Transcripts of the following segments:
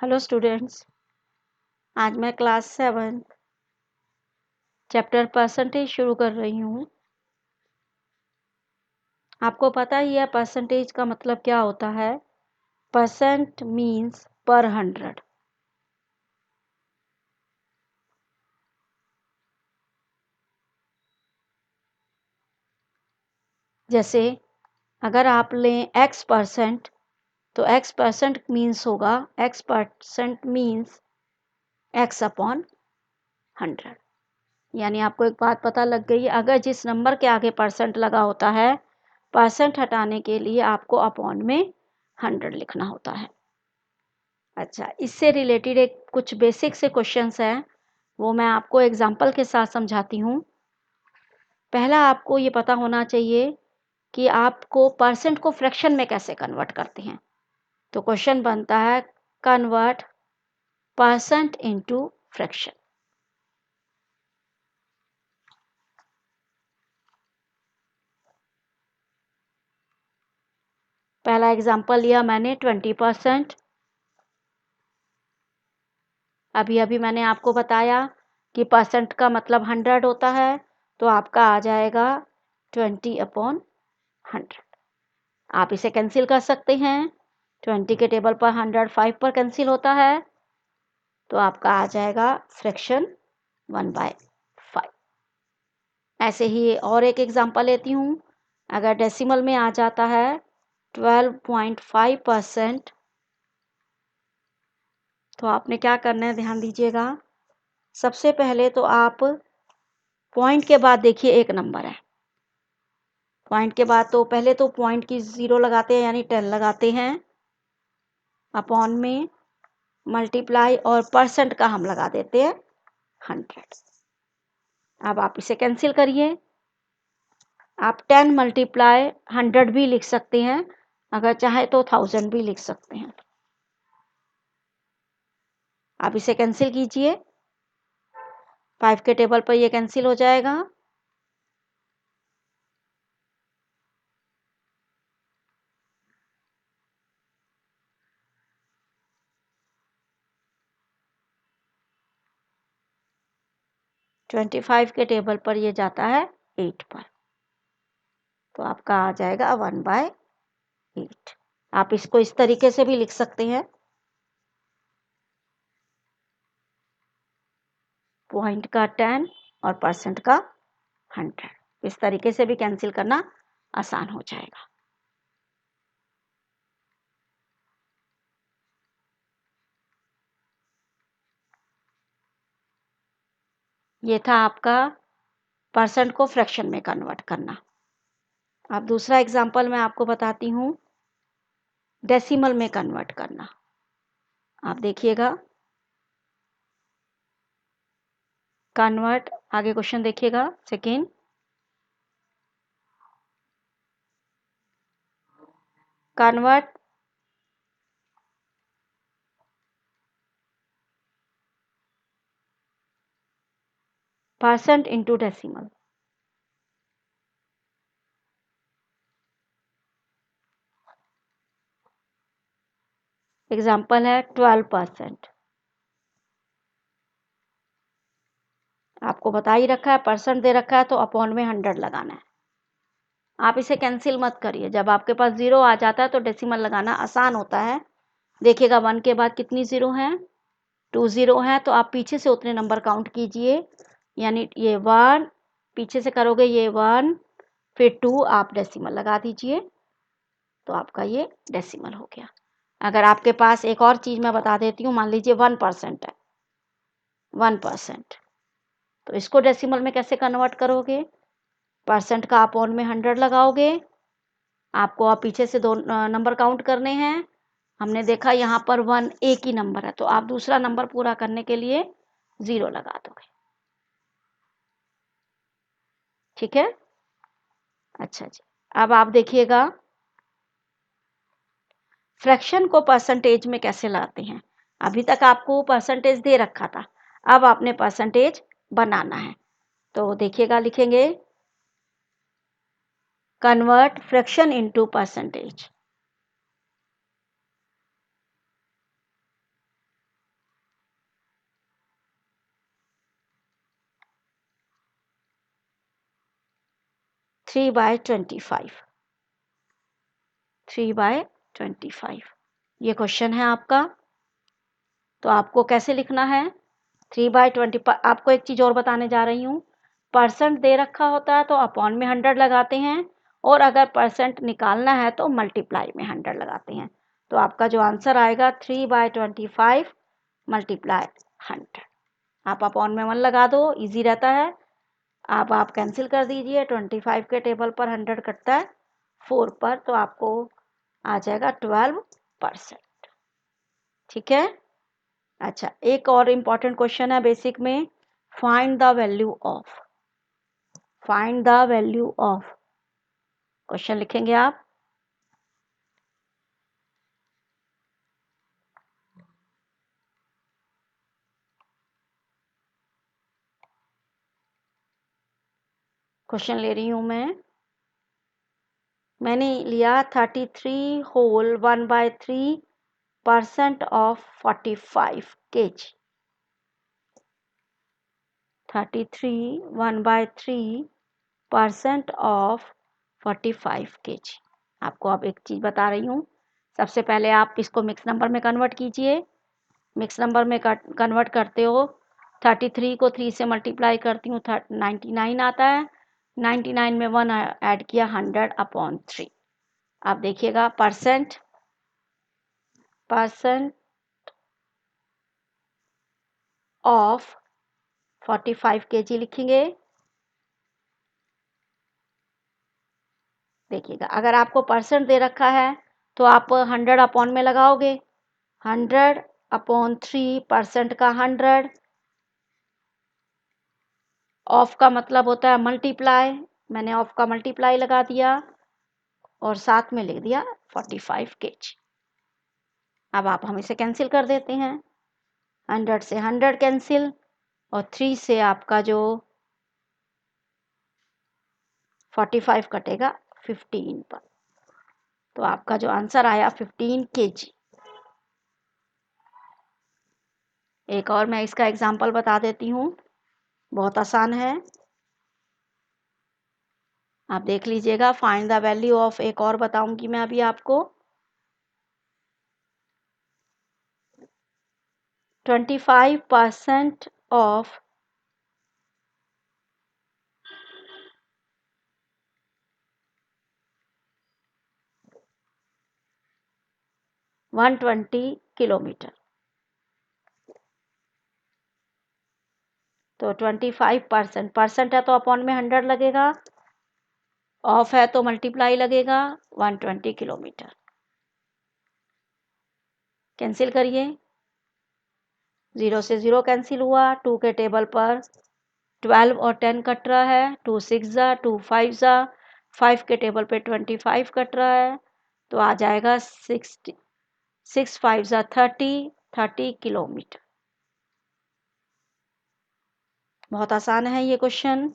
Hello students, आज मैं class 7 chapter percentage शुरू कर रही हूँ। आपको पता ही है परसेंटेज का मतलब क्या होता है। परसेंट मीन्स पर 100। जैसे अगर आप लें x%, तो x% मीन्स होगा x% मीन्स x/100। यानी आपको एक बात पता लग गई है, अगर जिस नंबर के आगे परसेंट लगा होता है, परसेंट हटाने के लिए आपको अपॉन में 100 लिखना होता है। अच्छा, इससे रिलेटेड एक कुछ बेसिक से क्वेश्चंस हैं, वो मैं आपको एग्जांपल के साथ समझाती हूँ। पहला आपको ये पता होना चाहिए कि आपको परसेंट को फ्रैक्शन में कैसे कन्वर्ट करते हैं। तो क्वेश्चन बनता है, कन्वर्ट परसेंट इनटू फ्रैक्शन। पहला एग्जांपल लिया मैंने 20%। अभी अभी मैंने आपको बताया कि परसेंट का मतलब 100 होता है, तो आपका आ जाएगा 20/100। आप इसे कैंसिल कर सकते हैं। 20 के टेबल पर 100 5 पर कैंसिल होता है, तो आपका आ जाएगा फ्रैक्शन 1/5। ऐसे ही और एक एग्जांपल लेती हूँ। अगर डेसिमल में आ जाता है 12.5%, तो आपने क्या करना है, ध्यान दीजिएगा। सबसे पहले तो आप पॉइंट के बाद देखिए एक नंबर है। पॉइंट के बाद तो पहले तो पॉइंट की 0 लगाते हैं, यानी 10 लगाते हैं। अपॉन में मल्टीप्लाई और परसेंट का हम लगा देते हैं 100। अब आप इसे कैंसिल करिए। आप 10 मल्टीप्लाई 100 भी लिख सकते हैं, अगर चाहे तो 1000 भी लिख सकते हैं। आप इसे कैंसिल कीजिए। 5 के टेबल पर ये कैंसिल हो जाएगा। ट्वेंटी 25 के टेबल पर ये जाता है 8 पर, तो आपका आ जाएगा 1/8। आप इसको इस तरीके से भी लिख सकते हैं, पॉइंट का 10 और परसेंट का 100। इस तरीके से भी कैंसिल करना आसान हो जाएगा। ये था आपका परसेंट को फ्रैक्शन में कन्वर्ट करना। अब दूसरा एग्जांपल मैं आपको बताती हूँ, डेसिमल में कन्वर्ट करना। आप देखिएगा, कन्वर्ट, आगे क्वेश्चन देखिएगा। Second, convert percent into decimal. Example है 12%। आपको बता ही रखा है, परसेंट दे रखा है, तो अपॉन में 100 लगाना है। आप इसे कैंसिल मत करिए। जब आपके पास 0 आ जाता है तो डेसिमल लगाना आसान होता है। देखिएगा 1 के बाद कितनी 0 हैं, 2 0 हैं, तो आप पीछे से उतने नंबर काउंट कीजिए। यानी ये 1, पीछे से करोगे ये 1, फिर 2, आप डेसिमल लगा दीजिए, तो आपका ये डेसिमल हो गया। अगर आपके पास एक और चीज़ मैं बता देती हूँ, मान लीजिए 1% है, 1%, तो इसको डेसिमल में कैसे कन्वर्ट करोगे। परसेंट का अपॉन में 100 लगाओगे। आपको अब पीछे से 2 नंबर काउंट करने हैं। हमने देखा यहाँ पर 1 एक ही नंबर है, तो आप दूसरा नंबर पूरा करने के लिए 0 लगा दोगे। ठीक है। अच्छा जी, अब आप देखिएगा फ्रैक्शन को परसेंटेज में कैसे लाते हैं। अभी तक आपको परसेंटेज दे रखा था, अब आपने परसेंटेज बनाना है। तो देखिएगा, लिखेंगे कन्वर्ट फ्रैक्शन इनटू परसेंटेज। 3/25, 3/25 ये क्वेश्चन है आपका। तो आपको कैसे लिखना है 3/20। आपको एक चीज़ और बताने जा रही हूँ, परसेंट दे रखा होता है तो अपॉन में 100 लगाते हैं, और अगर परसेंट निकालना है तो मल्टीप्लाई में 100 लगाते हैं। तो आपका जो आंसर आएगा 3/25 मल्टीप्लाई 100। आप अपॉन में 1 लगा दो, इजी रहता है। आप कैंसिल कर दीजिए, 25 के टेबल पर 100 कटता है 4 पर, तो आपको आ जाएगा 12%। ठीक है। अच्छा, एक और इम्पॉर्टेंट क्वेश्चन है बेसिक में, find the value of, find the value of. Question लिखेंगे आप, क्वेश्चन ले रही हूं मैंने लिया 33 whole 1/3% of 45 kg। 33 1/3% of 45 kg। आपको अब एक चीज़ बता रही हूँ, सबसे पहले आप इसको मिक्स नंबर में कन्वर्ट कीजिए। मिक्स नंबर में कन्वर्ट करते हो, 33 को 3 से मल्टीप्लाई करती हूँ 99 आता है, 99 में 1 ऐड किया 100/3। आप देखिएगा परसेंट ऑफ 45 kg लिखेंगे। देखिएगा, अगर आपको परसेंट दे रखा है तो आप 100 अपॉन में लगाओगे, 100/3 परसेंट का 100, ऑफ का मतलब होता है मल्टीप्लाई, मैंने ऑफ का मल्टीप्लाई लगा दिया और साथ में लिख दिया 45 kg। अब हम इसे कैंसिल कर देते हैं, 100 से 100 कैंसिल, और 3 से आपका जो 45 कटेगा 15 पर, तो आपका जो आंसर आया 15 kg। एक और मैं इसका एग्जाम्पल बता देती हूँ, बहुत आसान है, आप देख लीजिएगा। फाइंड द वैल्यू ऑफ, एक और बताऊंगी मैं अभी आपको। 25% ऑफ 120 किलोमीटर, तो 25%, परसेंट है तो अपॉन में 100 लगेगा, ऑफ है तो मल्टीप्लाई लगेगा 120 किलोमीटर। कैंसिल करिए, 0 से 0 कैंसिल हुआ, 2 के टेबल पर 12 और 10 कट रहा है, 2 6 ज़ा 2 5 ज़ा, 5 के टेबल पे 25 कट रहा है, तो आ जाएगा 60, 6 5 ज़ा 30 किलोमीटर। बहुत आसान है ये क्वेश्चन।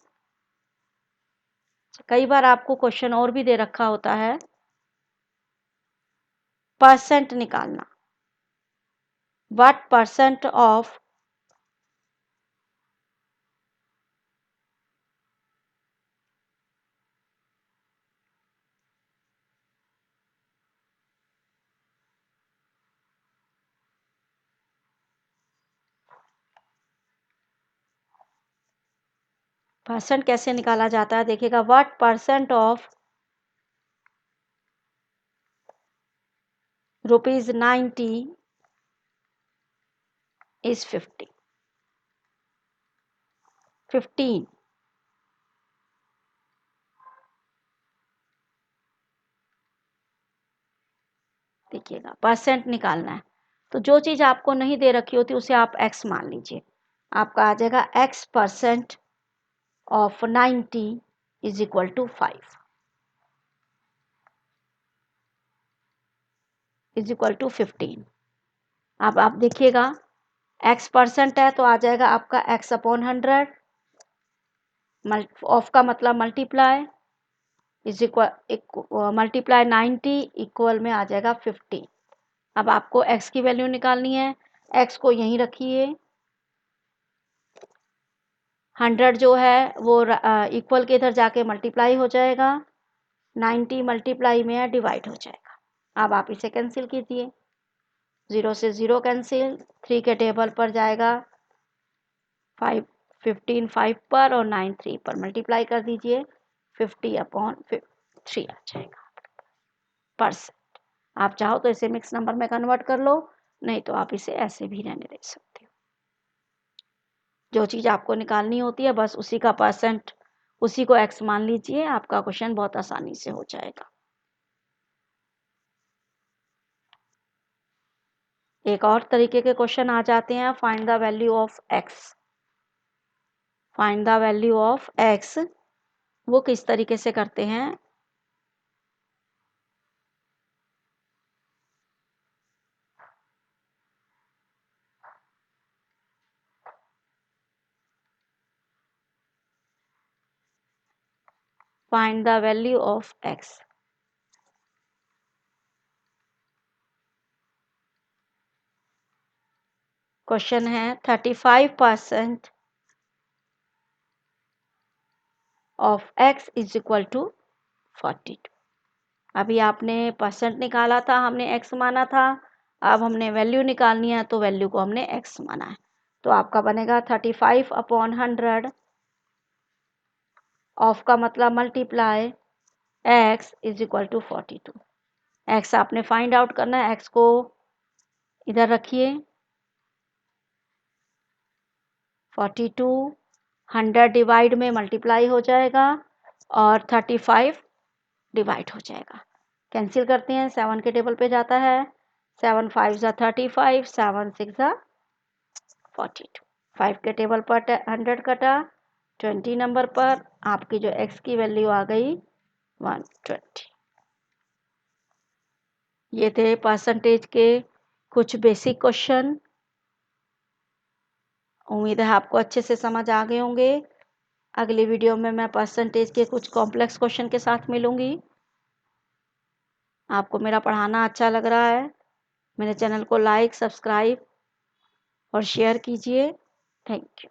कई बार आपको क्वेश्चन और भी दे रखा होता है, परसेंट निकालना, व्हाट परसेंट ऑफ परसेंट कैसे निकाला जाता है, देखिएगा, व्हाट परसेंट ऑफ ₹90 इज 15। देखिएगा, परसेंट निकालना है, तो जो चीज़ आपको नहीं दे रखी होती उसे आप x मान लीजिए, आपका आ जाएगा x% of 90 is equal to 5 is equal to 15। अब आप देखिएगा, x% है तो आ जाएगा आपका x/100, ऑफ का मतलब multiply, is equal multiply 90 equal में आ जाएगा 50। अब आपको x की वैल्यू निकालनी है, x को यहीं रखिए, 100 जो है वो इक्वल के इधर जाके मल्टीप्लाई हो जाएगा, 90 मल्टीप्लाई में है डिवाइड हो जाएगा। अब आप इसे कैंसिल कीजिए, 0 से 0 कैंसिल, 3 के टेबल पर जाएगा 5, 15 5 पर और 9 3 पर, मल्टीप्लाई कर दीजिए, 50/3 आ जाएगा परसेंट। आप चाहो तो इसे मिक्स नंबर में कन्वर्ट कर लो, नहीं तो आप इसे ऐसे भी रहने दे सकते हो। जो चीज़ आपको निकालनी होती है बस उसी का परसेंट, उसी को x मान लीजिए, आपका क्वेश्चन बहुत आसानी से हो जाएगा। एक और तरीके के क्वेश्चन आ जाते हैं, find the value of x। Find the value of x वो किस तरीके से करते हैं? Find the value of x। Question है 35% of x is equal to 42। अभी आपने परसेंट निकाला था, हमने x माना था, अब हमने वैल्यू निकालनी है तो वैल्यू को हमने x माना है, तो आपका बनेगा 35/100 ऑफ का मतलब multiply x is equal to 42। x आपने फाइंड आउट करना है, x को इधर रखिए, 42 100 डिवाइड में मल्टीप्लाई हो जाएगा और 35 डिवाइड हो जाएगा। कैंसिल करते हैं, 7 के टेबल पे जाता है, 7 5 ज़ा 35, 7 6 ज़ा 42। 5 के टेबल पर 100 कटा, 20 नंबर पर आपकी जो x की वैल्यू आ गई 120। ये थे परसेंटेज के कुछ बेसिक क्वेश्चन। उम्मीद है आपको अच्छे से समझ आ गए होंगे। अगली वीडियो में मैं परसेंटेज के कुछ कॉम्प्लेक्स क्वेश्चन के साथ मिलूंगी। आपको मेरा पढ़ाना अच्छा लग रहा है, मेरे चैनल को लाइक, सब्सक्राइब और शेयर कीजिए। Thank you.